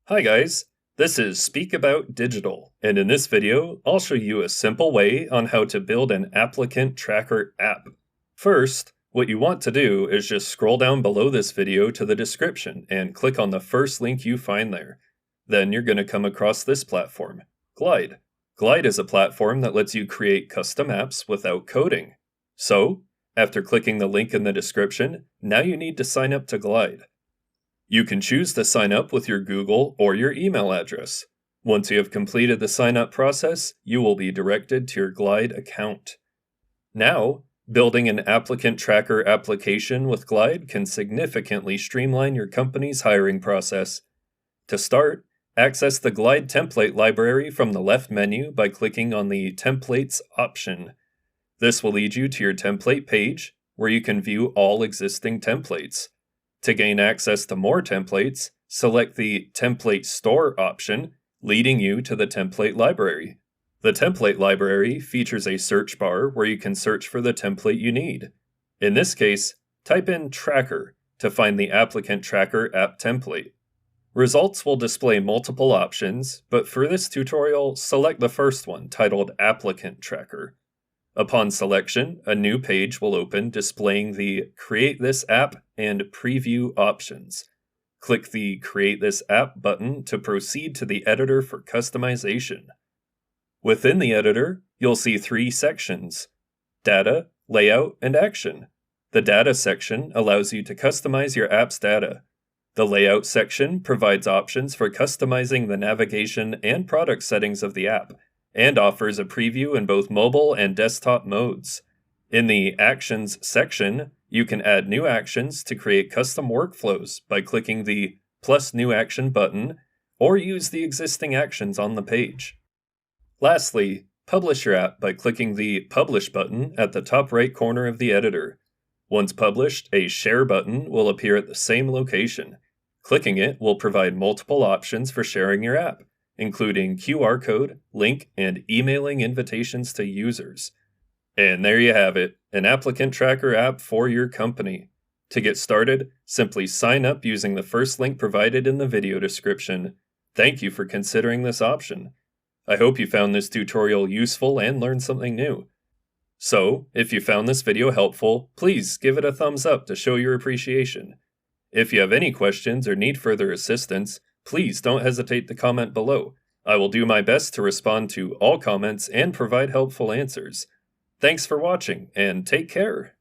Hi guys, this is Speak About Digital, and in this video, I'll show you a simple way on how to build an applicant tracker app. First, what you want to do is just scroll down below this video to the description and click on the first link you find there. Then you're going to come across this platform, Glide. Glide is a platform that lets you create custom apps without coding. So, after clicking the link in the description, now you need to sign up to Glide. You can choose to sign up with your Google or your email address. Once you have completed the sign up process, you will be directed to your Glide account. Now, building an applicant tracker application with Glide can significantly streamline your company's hiring process. To start, access the Glide template library from the left menu by clicking on the Templates option. This will lead you to your template page, where you can view all existing templates. To gain access to more templates, select the Template Store option, leading you to the template library. The template library features a search bar where you can search for the template you need. In this case, type in Tracker to find the Applicant Tracker app template. Results will display multiple options, but for this tutorial, select the first one titled Applicant Tracker. Upon selection, a new page will open displaying the Create This App and Preview options. Click the Create This App button to proceed to the editor for customization. Within the editor, you'll see three sections: Data, Layout, and Action. The Data section allows you to customize your app's data. The Layout section provides options for customizing the navigation and product settings of the app, and offers a preview in both mobile and desktop modes. In the Actions section, you can add new actions to create custom workflows by clicking the Plus New Action button, or use the existing actions on the page. Lastly, publish your app by clicking the Publish button at the top right corner of the editor. Once published, a Share button will appear at the same location. Clicking it will provide multiple options for sharing your app, including QR code, link, and emailing invitations to users. And there you have it, an applicant tracker app for your company. To get started, simply sign up using the first link provided in the video description. Thank you for considering this option. I hope you found this tutorial useful and learned something new. So, if you found this video helpful, please give it a thumbs up to show your appreciation. If you have any questions or need further assistance, please don't hesitate to comment below. I will do my best to respond to all comments and provide helpful answers. Thanks for watching, and take care!